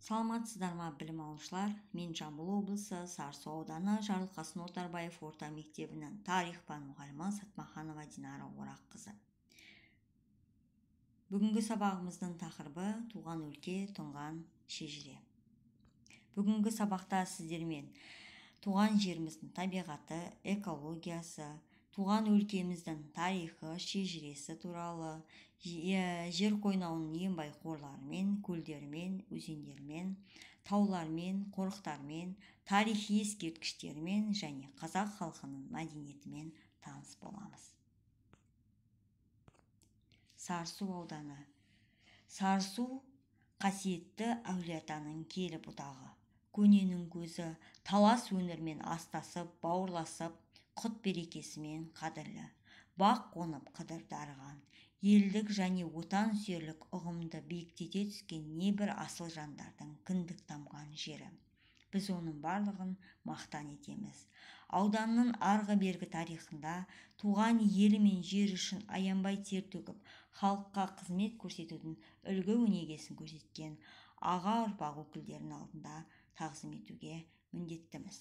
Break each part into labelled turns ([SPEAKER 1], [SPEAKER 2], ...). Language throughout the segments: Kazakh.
[SPEAKER 1] Саламатсыздар ма, білім алушылар? Мен Жамбыл облысы Сарысу ауданы Жарылқасын Отарбаев орта мектебінің тарих пән мұғалімі Сатмаханова Динара Ораққызы. Бүгінгі сабағымыздың тақырыбы туған өлке, тұнған шежіре. Бүгінгі сабақта сіздермен туған жеріміздің табиғаты, экологиясы, туған өлкеміздің тарихы, шежіресі туралы, жер қойнауының ең бай қорларымен, көлдермен, өзендермен, таулармен, қорықтармен, тарихи ескерткіштермен және қазақ халқының мәдениетімен таныс боламыз. Сарысу ауданы. Сарысу қасиетті әулиеатаның киелі бұтағы. Көненің көзі, талас өңірмен астасып, бауырласып, құт берекесімен қадірлі. Бақ қонып қыдыр дарыған, елдік және отан сүйерлік ұғымды биіктете түскен небір асыл жандардың кіндік тамған жері. Біз оның барлығын мақтан етеміз. Ауданның арғы-бергі тарихында туған елі мен жер үшін аянбай тер төгіп, халыққа қызмет көрсетудің үлгі өнегесін көрсеткен аға ұрпақ өкілдерінің алдында тағзым етуге міндеттіміз.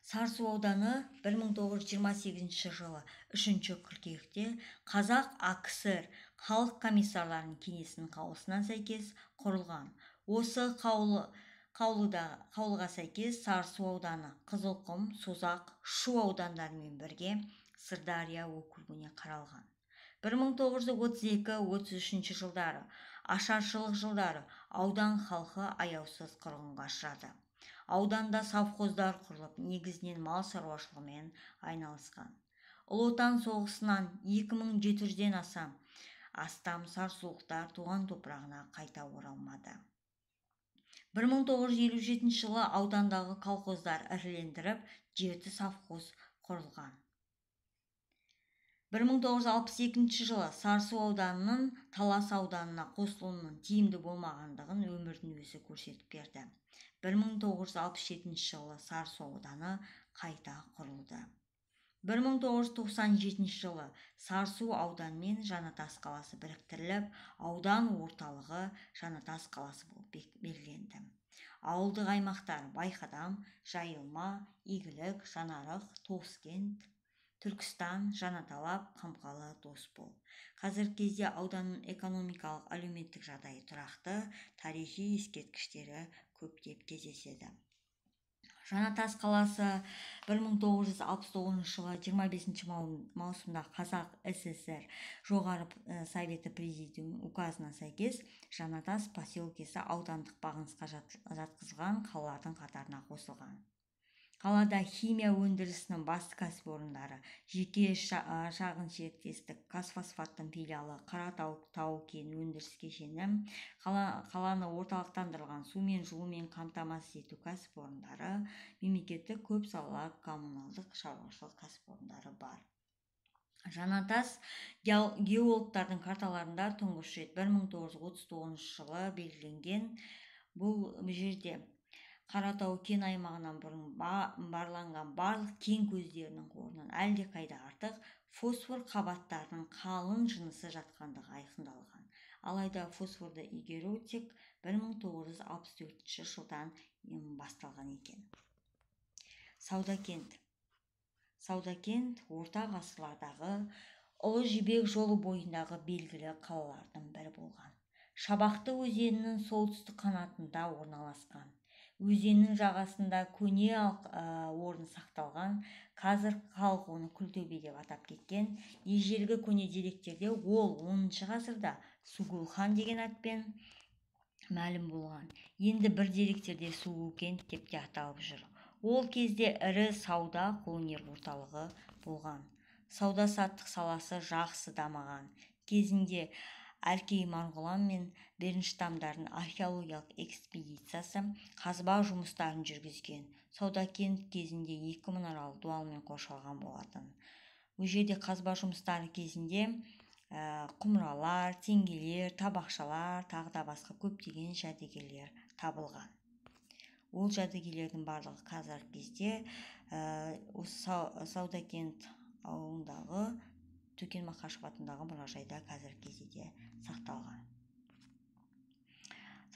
[SPEAKER 1] Сарысу ауданы 1928 жылы 3 қыркүйекте Қазақ АКСР халық комиссарларының кеңесінің қаулысына сәйкес құрылған. Осы қаулыға сәйкес Сарысу ауданы Қызылқұм, Созақ, Шу аудандарымен бірге Сырдария округіне қаралған. 1932-33 жылдары, ашаршылық жылдары аудан халқы аяусыз қырғынға ұшырады. Ауданда совхоздар құрылып, негізінен мал шаруашылығымен айналысқан. Ұлы Отан соғысынан 2700-ден астам сарысулықтар туған топырағына қайта оралмады. 1957 жылы аудандағы колхоздар ірілендіріп, 7 совхоз құрылған. 1962 жылы Сарысу ауданының Талас ауданына қосылуының тиімді болмағандығын өмірдің өзі көрсетіп берді. 1967 жылы Сарысу ауданы қайта құрылды. 1997 жылы Сарысу ауданы мен Жаңатас қаласы біріктіріліп, аудан орталығы Жаңатас қаласы болып белгіленді. Ауылдық аймақтар Байқадам, Жайылма, Игілік, Жанарық, Тоскент, Түркістан, Жаңаталап, Қамқалы, Досбол. Қазіргі кезде ауданның экономикалық, әлеуметтік жағдайы тұрақты, тарихи ескерткіштері көптеп кездеседі. Жаңатас қаласы 1969 жылы 25 маусымда Қазақ ССР жоғары советі президиум указына сәйкес Жаңатас поселкесі аудандық бағынысқа жатқызылған қалалардың қатарына қосылған. Қалада химия өндірісінің басты кәсіпорындары, жеке шағын серіктестік, қазфосфаттың филиалы, Қаратау тау-кен өндіріс кешені, қаланы орталықтандырылған сумен жылумен қамтамасыз ету кәсіпорындары, мемлекеттік көп салалы коммуналдық шаруашылық кәсіпорындары бар. Жаңатас геологтардың карталарында тұңғыш рет 1939 жылы белгіленген. Бұл жерде Қаратау кен аймағынан бұрын барланған барлық кен көздерінің қорынан әлде қайда артық фосфор қабаттарының қалың жынысы жатқандығы айқындалған. Алайда фосфорды игеру тек 1964 жылдан басталған екен. Саудакент. Саудакент орта ғасырлардағы Ұлы Жібек жолы бойындағы белгілі қалалардың бірі болған. Шабақты өзенінің солтүстік қанатында орналасқан. Өзеннің жағасында көне орын сақталған, қазір халық оны Күлтөбе деп атап кеткен. Ежелгі көне деректерде ол 10 ғасырда Сугулхан деген атпен мәлім болған. Енді бір деректерде Сугулкент деп те аталып жүр. Ол кезде ірі сауда қолөнер орталығы болған. Сауда-саттық саласы жақсы дамыған. Кезінде Әлкей Марғұлан мен Берінштамдардың археологиялық экспедициясы қазба жұмыстарын жүргізген. Саудакент кезінде 2 мұнаралы дуалмен қоршалған болатын. Бұл жерде қазба жұмыстары кезінде құмыралар, теңгелер, табақшалар, тағы да басқа көптеген жәдігерлер табылған. Ол жәдігерлердің барлығы қазіргі кезде Саудакент ауылындағы Төкен Мақашев атындағы мұражайда қазіргі кезде сақталған.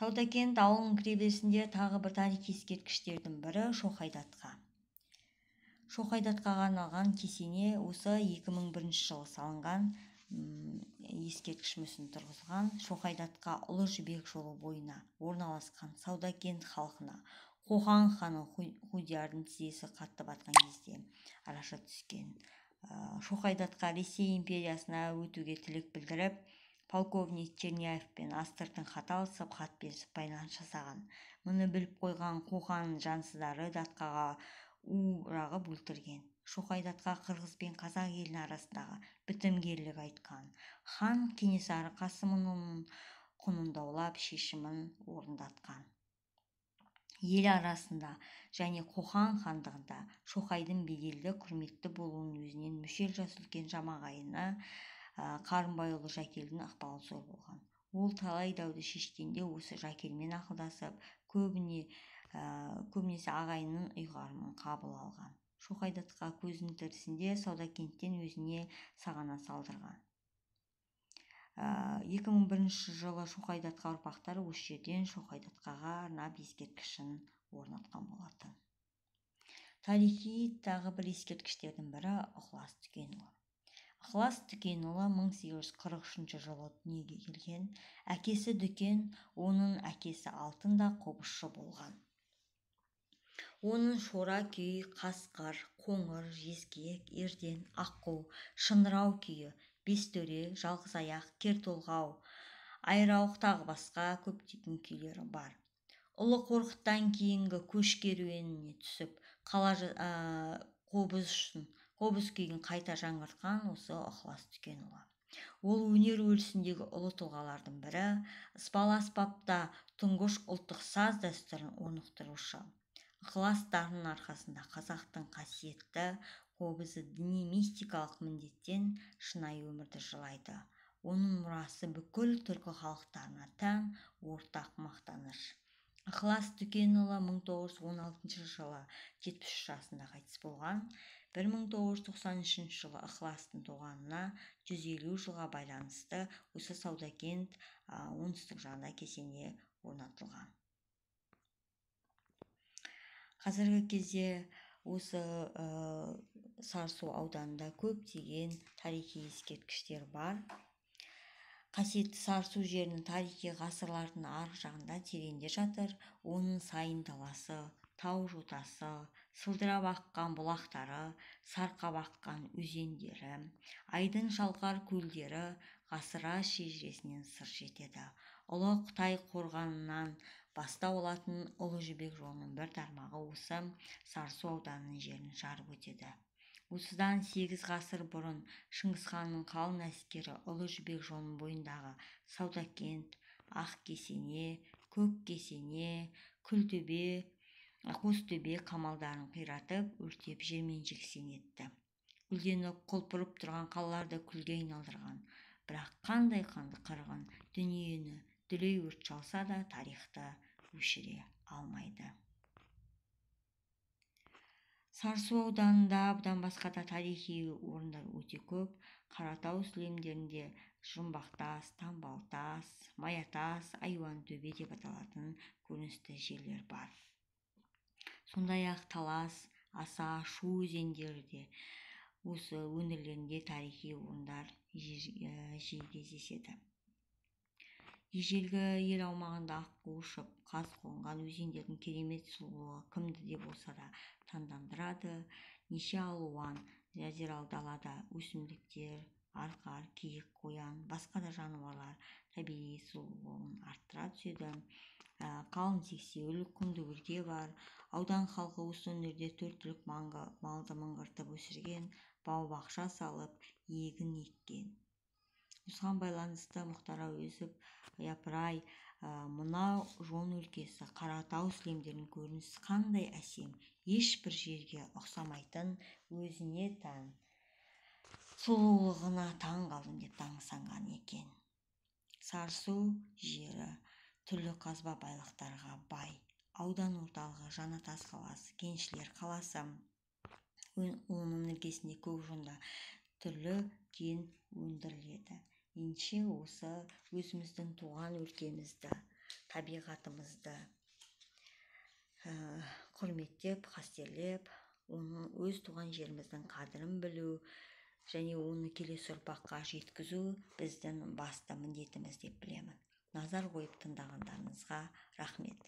[SPEAKER 1] Саудакент ауылының кіреберісінде тағы бір тарихи ескерткіштердің бірі Шоқайдатқа. Шоқайдатқаға арналған кесене осы 2001 жылы салынған ескерткіш мүсін тұрғызылған. Шоқайдатқа Ұлы Жібек жолы бойына орналасқан Саудакент халқына Қоқан ханы Худиярдың тізесі қатты батқан кезде араша түскен. Шоқайдатқа Ресей империясына өтуге тілек білдіріп, полковник Черняев пен Астыртын хат алысып, хат берісіп байланыс жасаған. Мұны біліп қойған Қоқан жансыздары датқаға урағып өлтірген. Шоқайдатқа қырғыз бен қазақ елінің арасындағы бітімгерлік айтқан. Хан Кенесары Қасымның құнын даулап шешімін орындатқан. Ел арасында және Қоқан хандығында Шоқайдың беделді құрметті болуының өзінен мүшел жас үлкен жамағайыны Қарынбайұлы Жәкелдің ықпалы зор болған. Ол талай дауды шешкенде осы Жәкелмен ақылдасып, көбінесе ағайынның ұйғарымын қабыл алған. Шоқайдатқа көзінің тірісінде Саудакенттен өзіне сағана салдырған. 2001 жылы Шоқайдатқа ұрпақтары осы жерден Шоқайдатқаға арнап ескерткішін орнатқан болатын. Тарихи тағы бір ескерткіштердің бірі Ықылас Түкенұлы. Ықылас Түкенұлы 1843 жылы дүниеге келген. Әкесі Дүкен, оның әкесі Алтын да қобызшы болған. Оның Шора күй, Қасқыр, Қоңыр, Жезкек, Ерден, Аққу, Шыңырау күйі, Бестөре, Жалғыз аяқ, Кертолғау, Айрауық тағы басқа көптеген күйлері бар. Ұлы Қорқыттан кейінгі көш керуеніне түсіп, қобыз күйін қайта жаңғыртқан осы Ықылас Түкенұлы. Ол өнер өрісіндегі ұлы тұлғалардың бірі, ызбалы аспапта тұңғыш ұлттық саз дәстүрін орнықтырушы. Ықыластарының арқасында қазақтың қасиетті қобызы діни мистикалық міндеттен шынайы өмірді жылайды. Оның мұрасы бүкіл түркі халықтарына тән ортақ мақтаныш. Ықылас Түкенұлы 1916 жылы 73 жасында қайтыс болған. 1993 жылы Ықыластың туғанына 150 жылға байланысты осы Саудакент оңтүстік жағында кесене орнатылған. Қазіргі кезде осы Сарысу ауданында көптеген тарихи ескерткіштер бар. Қасиетті Сарысу жерінің тарихи ғасырлардың арғы жағында тереңде жатыр. Оның сайын даласы, тау жотасы, сылдырап аққан бұлақтары, сарқап аққан өзендері, айдын шалқар көлдері ғасыра шежіресінен сыр жетеді. Ұлы Қытай қорғанынан бастау алатын Ұлы Жібек жолының бір тармағы осы Сарысу ауданының жерін жарып өтеді. Осыдан 8 ғасыр бұрын Шыңғысханның қалың әскері Ұлы Жібек жолының бойындағы Саудакент, Ақкесене, Көккесене, Күлтөбе, Қостөбе қамалдарын қиратып, өртеп жермен-жексен етті. Гүлденіп құлпырып тұрған қалаларды күлге айналдырған. Бірақ қандай қанды қырғын дүниені дүлей өрт шалса да тарихты өшіре алмайды. Сарысу ауданында бұдан басқа да тарихи орындар өте көп. Қаратау сілемдерінде Жұмбақтас, Тамбалтас, Маятас, Айуантөбе деп аталатын көріністі жерлер бар. Сондай-ақ Талас, Аса, Шу өзендерінде осы өңірлерінде тарихи орындар жиі кездеседі. Ежелгі ел аумағында аққу ұшып, қаз қонған өзендердің керемет сұлулығы кімді де болса да таңдандырады. Неше алуан жазиралы далада өсімдіктер, арқар, киік, қоян, басқа да жануарлар табиғи сұлулығын арттыра түседі. Қалың сексеуіл, күндігүрде бар. Аудан халқы осы өңірде 4 түлік малды мыңғыртып өсірген, бау-бақша салып, егін еккен. Осыған байланысты Мұхтар Әуезов япырай, мынау жон өлкесі Қаратау сілемдерінің көрінісі қандай әсем, ешбір жерге ұқсамайтын өзіне тән сұлулығына таң қалдым деп таңсанған екен. Сарысу жері түрлі қазба байлықтарға бай. Аудан орталығы Жаңатас қаласы, Кеншілер қаласы. Оның іргесінде Көкжонда түрлі кен өндіріледі. Ендеше осы өзіміздің туған өлкемізді табиғатымызды құрметтеп, қастерлеп, оның өз туған жеріміздің қадірін білу және оны келесі ұрпаққа жеткізу біздің басты міндетіміз деп білемін. Назар қойып тыңдағандарыңызға рахмет.